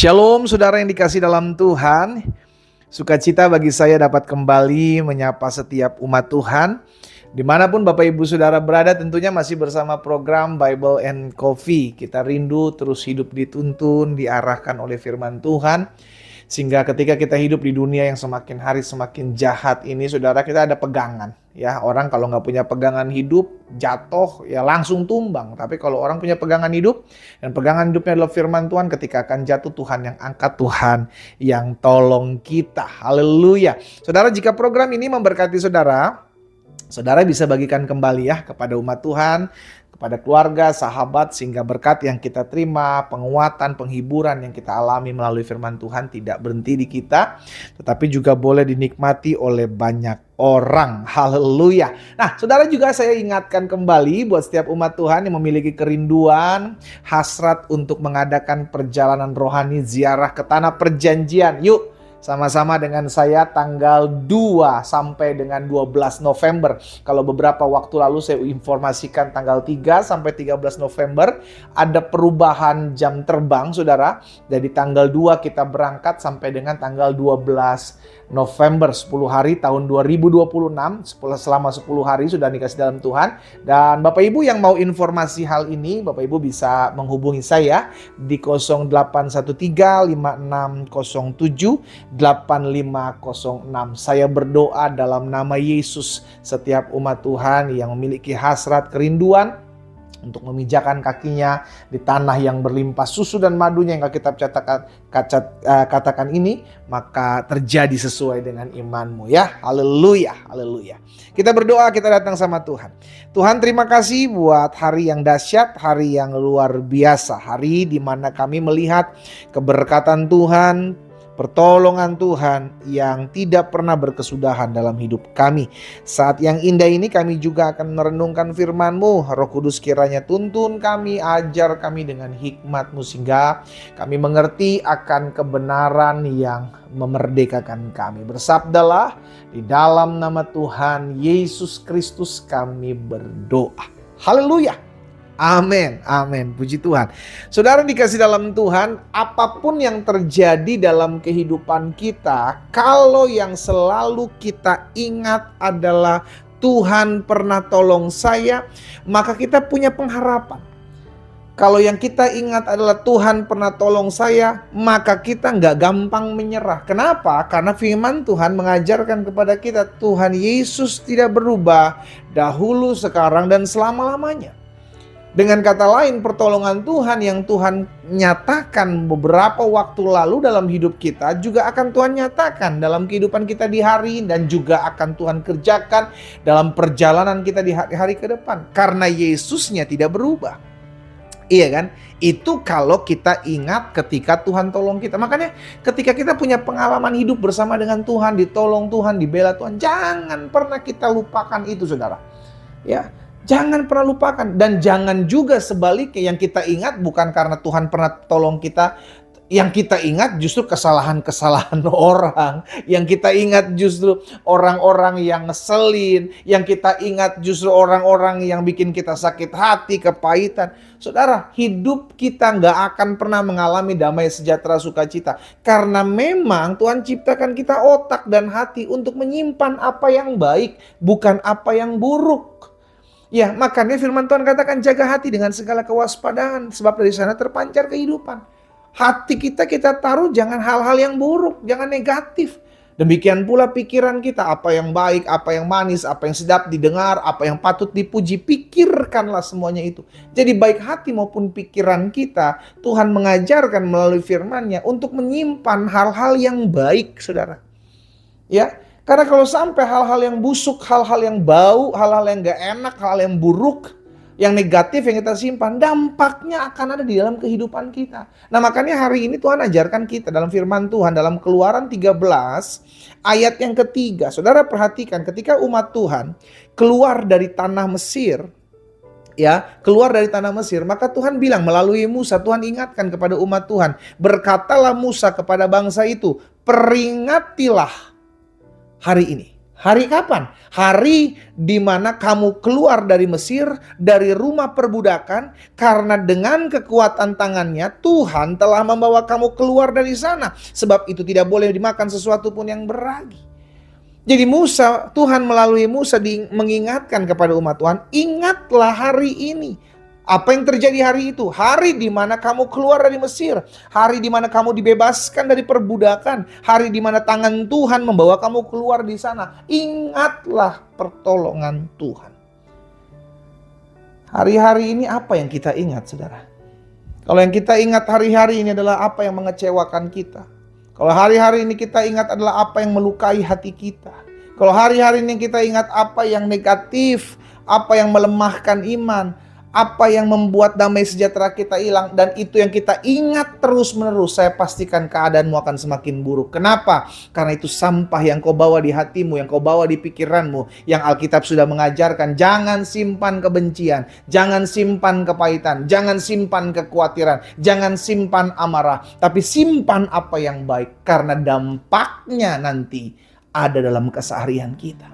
Shalom saudara yang dikasih dalam Tuhan. Sukacita bagi saya dapat kembali menyapa setiap umat Tuhan. Dimanapun Bapak Ibu Saudara berada, tentunya masih bersama program Bible and Coffee. Kita rindu terus hidup dituntun, diarahkan oleh firman Tuhan. Sehingga ketika kita hidup di dunia yang semakin hari semakin jahat ini, saudara, kita ada pegangan. Ya, orang kalau nggak punya pegangan hidup, jatuh, ya langsung tumbang. Tapi kalau orang punya pegangan hidup, dan pegangan hidupnya adalah firman Tuhan, ketika akan jatuh, Tuhan yang angkat, Tuhan yang tolong kita. Haleluya. Saudara, jika program ini memberkati saudara, saudara bisa bagikan kembali ya kepada umat Tuhan, kepada keluarga, sahabat, sehingga berkat yang kita terima, penguatan, penghiburan yang kita alami melalui firman Tuhan tidak berhenti di kita, tetapi juga boleh dinikmati oleh banyak orang. Haleluya. Nah, saudara, juga saya ingatkan kembali buat setiap umat Tuhan yang memiliki kerinduan, hasrat untuk mengadakan perjalanan rohani ziarah ke tanah perjanjian. Yuk, sama-sama dengan saya tanggal 2 sampai dengan 12 November. Kalau beberapa waktu lalu saya informasikan tanggal 3 sampai 13 November ada perubahan jam terbang, saudara. Dari tanggal 2 kita berangkat sampai dengan tanggal 12 November, 10 hari tahun 2026. Selama 10 hari sudah dikasih dalam Tuhan. Dan Bapak Ibu yang mau informasi hal ini, Bapak Ibu bisa menghubungi saya di 08135607 8506. Saya berdoa dalam nama Yesus, setiap umat Tuhan yang memiliki hasrat kerinduan untuk memijakan kakinya di tanah yang berlimpah susu dan madunya yang Alkitab katakan ini, maka terjadi sesuai dengan imanmu ya. Haleluya, haleluya. Kita berdoa, kita datang sama Tuhan. Tuhan, terima kasih buat hari yang dahsyat, hari yang luar biasa, hari di mana kami melihat keberkatan Tuhan, pertolongan Tuhan yang tidak pernah berkesudahan dalam hidup kami. Saat yang indah ini kami juga akan merenungkan firman-Mu. Roh Kudus kiranya tuntun kami, ajar kami dengan hikmat-Mu sehingga kami mengerti akan kebenaran yang memerdekakan kami. Bersabdalah, di dalam nama Tuhan Yesus Kristus kami berdoa. Haleluya. Amin, amin, puji Tuhan. Saudara dikasih dalam Tuhan, apapun yang terjadi dalam kehidupan kita, kalau yang selalu kita ingat adalah Tuhan pernah tolong saya, maka kita punya pengharapan. Kalau yang kita ingat adalah Tuhan pernah tolong saya, maka kita nggak gampang menyerah. Kenapa? Karena firman Tuhan mengajarkan kepada kita, Tuhan Yesus tidak berubah, dahulu, sekarang, dan selama-lamanya. Dengan kata lain, pertolongan Tuhan yang Tuhan nyatakan beberapa waktu lalu dalam hidup kita juga akan Tuhan nyatakan dalam kehidupan kita di hari ini, dan juga akan Tuhan kerjakan dalam perjalanan kita di hari-hari ke depan. Karena Yesusnya tidak berubah. Iya kan? Itu kalau kita ingat ketika Tuhan tolong kita. Makanya ketika kita punya pengalaman hidup bersama dengan Tuhan, ditolong Tuhan, dibela Tuhan, jangan pernah kita lupakan itu, saudara. Ya. Jangan pernah lupakan, dan jangan juga sebaliknya yang kita ingat bukan karena Tuhan pernah tolong kita, yang kita ingat justru kesalahan-kesalahan orang, yang kita ingat justru orang-orang yang ngeselin, yang kita ingat justru orang-orang yang bikin kita sakit hati, kepahitan. Saudara, hidup kita nggak akan pernah mengalami damai sejahtera sukacita, karena memang Tuhan ciptakan kita otak dan hati untuk menyimpan apa yang baik, bukan apa yang buruk. Ya, makanya firman Tuhan katakan jaga hati dengan segala kewaspadaan, sebab dari sana terpancar kehidupan. Hati kita taruh jangan hal-hal yang buruk, jangan negatif. Demikian pula pikiran kita, apa yang baik, apa yang manis, apa yang sedap didengar, apa yang patut dipuji, pikirkanlah semuanya itu. Jadi baik hati maupun pikiran kita, Tuhan mengajarkan melalui firman-Nya untuk menyimpan hal-hal yang baik, saudara. Ya. Karena kalau sampai hal-hal yang busuk, hal-hal yang bau, hal-hal yang gak enak, hal-hal yang buruk, yang negatif yang kita simpan, dampaknya akan ada di dalam kehidupan kita. Nah, makanya hari ini Tuhan ajarkan kita dalam firman Tuhan dalam Keluaran 13 ayat yang ketiga. Saudara perhatikan, ketika umat Tuhan keluar dari tanah Mesir, maka Tuhan bilang melalui Musa, Tuhan ingatkan kepada umat Tuhan, berkatalah Musa kepada bangsa itu, peringatilah hari ini. Hari kapan? Hari di mana kamu keluar dari Mesir, dari rumah perbudakan, karena dengan kekuatan tangannya Tuhan telah membawa kamu keluar dari sana. Sebab itu tidak boleh dimakan sesuatu pun yang beragi. Jadi Tuhan melalui Musa mengingatkan kepada umat Tuhan, ingatlah hari ini. Apa yang terjadi hari itu? Hari di mana kamu keluar dari Mesir. Hari di mana kamu dibebaskan dari perbudakan. Hari di mana tangan Tuhan membawa kamu keluar di sana. Ingatlah pertolongan Tuhan. Hari-hari ini apa yang kita ingat, saudara? Kalau yang kita ingat hari-hari ini adalah apa yang mengecewakan kita. Kalau hari-hari ini kita ingat adalah apa yang melukai hati kita. Kalau hari-hari ini kita ingat apa yang negatif, apa yang melemahkan iman, apa yang membuat damai sejahtera kita hilang, dan itu yang kita ingat terus-menerus, saya pastikan keadaanmu akan semakin buruk. Kenapa? Karena itu sampah yang kau bawa di hatimu, yang kau bawa di pikiranmu, yang Alkitab sudah mengajarkan. Jangan simpan kebencian, jangan simpan kepahitan, jangan simpan kekhawatiran, jangan simpan amarah, tapi simpan apa yang baik, karena dampaknya nanti ada dalam keseharian kita.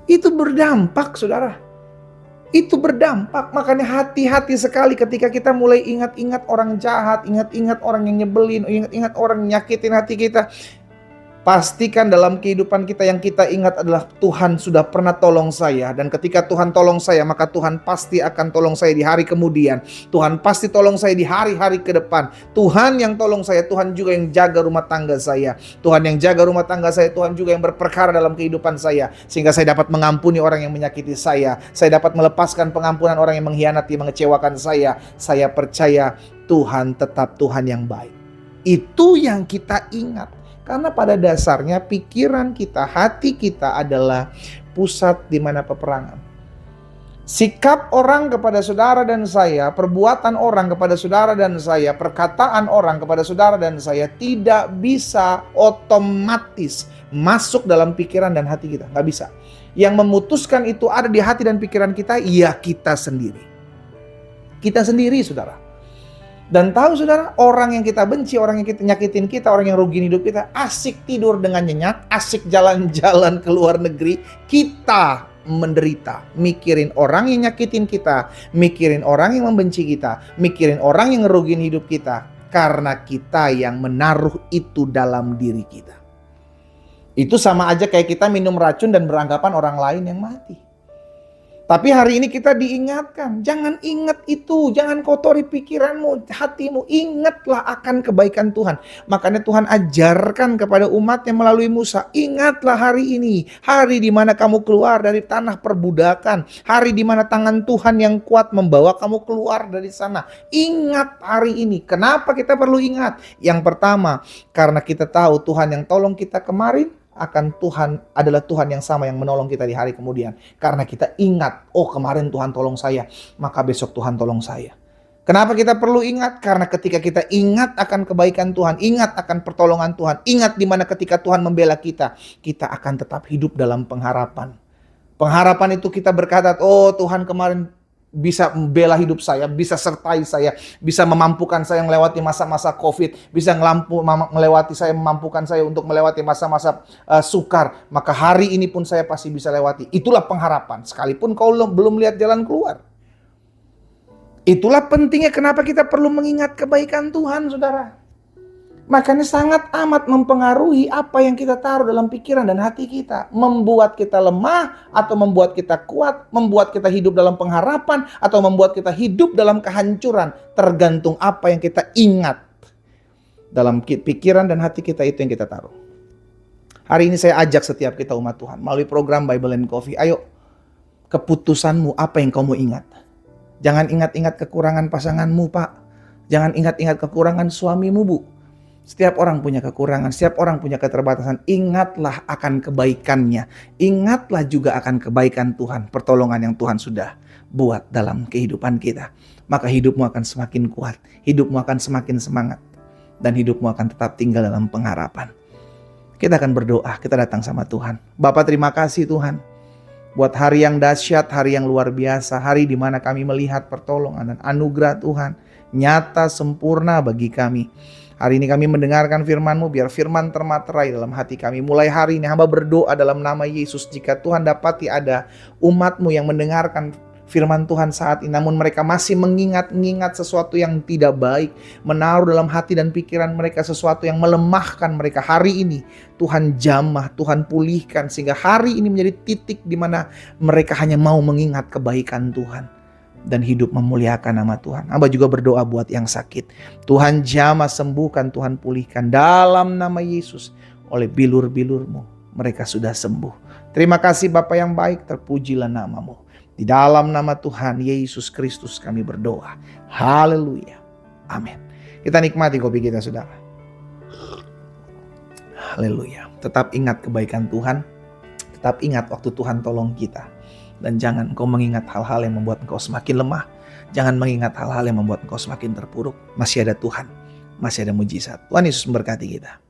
Itu berdampak, saudara. Itu berdampak. Makanya hati-hati sekali ketika kita mulai ingat-ingat orang jahat, ingat-ingat orang yang nyebelin, ingat-ingat orang yang nyakitin hati kita. Pastikan dalam kehidupan kita yang kita ingat adalah Tuhan sudah pernah tolong saya. Dan ketika Tuhan tolong saya, maka Tuhan pasti akan tolong saya di hari kemudian. Tuhan pasti tolong saya di hari-hari ke depan. Tuhan yang tolong saya, Tuhan juga yang jaga rumah tangga saya. Tuhan yang jaga rumah tangga saya, Tuhan juga yang berperkara dalam kehidupan saya. Sehingga saya dapat mengampuni orang yang menyakiti saya. Saya dapat melepaskan pengampunan orang yang mengkhianati, mengecewakan saya. Saya percaya Tuhan tetap Tuhan yang baik. Itu yang kita ingat. Karena pada dasarnya pikiran kita, hati kita adalah pusat di mana peperangan. Sikap orang kepada saudara dan saya, perbuatan orang kepada saudara dan saya, perkataan orang kepada saudara dan saya tidak bisa otomatis masuk dalam pikiran dan hati kita. Nggak bisa. Yang memutuskan itu ada di hati dan pikiran kita, ya kita sendiri. Kita sendiri, saudara. Dan tahu saudara, orang yang kita benci, orang yang kita nyakitin kita, orang yang rugiin hidup kita, asik tidur dengan nyenyak, asik jalan-jalan ke luar negeri, kita menderita. Mikirin orang yang nyakitin kita, mikirin orang yang membenci kita, mikirin orang yang ngerugiin hidup kita, karena kita yang menaruh itu dalam diri kita. Itu sama aja kayak kita minum racun dan beranggapan orang lain yang mati. Tapi hari ini kita diingatkan, jangan ingat itu, jangan kotori pikiranmu, hatimu, ingatlah akan kebaikan Tuhan. Makanya Tuhan ajarkan kepada umatnya melalui Musa, ingatlah hari ini, hari di mana kamu keluar dari tanah perbudakan, hari di mana tangan Tuhan yang kuat membawa kamu keluar dari sana. Ingat hari ini. Kenapa kita perlu ingat? Yang pertama, karena kita tahu Tuhan yang tolong kita kemarin, adalah Tuhan yang sama yang menolong kita di hari kemudian. Karena kita ingat, oh kemarin Tuhan tolong saya, maka besok Tuhan tolong saya. Kenapa kita perlu ingat? Karena ketika kita ingat akan kebaikan Tuhan, ingat akan pertolongan Tuhan, ingat di mana ketika Tuhan membela kita, kita akan tetap hidup dalam pengharapan. Pengharapan itu kita berkata, oh Tuhan kemarin bisa membela hidup saya, bisa sertai saya, bisa memampukan saya melewati masa-masa COVID, bisa memampukan saya untuk melewati masa-masa sukar. Maka hari ini pun saya pasti bisa lewati. Itulah pengharapan, sekalipun kau belum lihat jalan keluar. Itulah pentingnya kenapa kita perlu mengingat kebaikan Tuhan, saudara. Makanya sangat amat mempengaruhi apa yang kita taruh dalam pikiran dan hati kita. Membuat kita lemah atau membuat kita kuat, membuat kita hidup dalam pengharapan atau membuat kita hidup dalam kehancuran. Tergantung apa yang kita ingat. Dalam pikiran dan hati kita itu yang kita taruh. Hari ini saya ajak setiap kita umat Tuhan melalui program Bible and Coffee. Ayo, keputusanmu apa yang kamu ingat. Jangan ingat-ingat kekurangan pasanganmu, Pak. Jangan ingat-ingat kekurangan suamimu, Bu. Setiap orang punya kekurangan, setiap orang punya keterbatasan. Ingatlah akan kebaikannya. Ingatlah juga akan kebaikan Tuhan, pertolongan yang Tuhan sudah buat dalam kehidupan kita. Maka hidupmu akan semakin kuat, hidupmu akan semakin semangat, dan hidupmu akan tetap tinggal dalam pengharapan. Kita akan berdoa, kita datang sama Tuhan. Bapa, terima kasih Tuhan, buat hari yang dahsyat, hari yang luar biasa, hari di mana kami melihat pertolongan dan anugerah Tuhan nyata sempurna bagi kami. Hari ini kami mendengarkan firman-Mu, biar firman termaterai dalam hati kami. Mulai hari ini hamba berdoa dalam nama Yesus, jika Tuhan dapati ada umat-Mu yang mendengarkan firman Tuhan saat ini, namun mereka masih mengingat sesuatu yang tidak baik, menaruh dalam hati dan pikiran mereka sesuatu yang melemahkan mereka. Hari ini Tuhan jamah, Tuhan pulihkan, sehingga hari ini menjadi titik di mana mereka hanya mau mengingat kebaikan Tuhan dan hidup memuliakan nama Tuhan. Hamba juga berdoa buat yang sakit, Tuhan jamah, sembuhkan, Tuhan pulihkan dalam nama Yesus. Oleh bilur-bilur-Mu mereka sudah sembuh. Terima kasih Bapa yang baik, terpujilah nama-Mu. Di dalam nama Tuhan Yesus Kristus kami berdoa. Haleluya. Amin. Kita nikmati kopi kita, saudara. Haleluya. Tetap ingat kebaikan Tuhan. Tetap ingat waktu Tuhan tolong kita. Dan jangan engkau mengingat hal-hal yang membuat engkau semakin lemah. Jangan mengingat hal-hal yang membuat engkau semakin terpuruk. Masih ada Tuhan. Masih ada mujizat. Tuhan Yesus memberkati kita.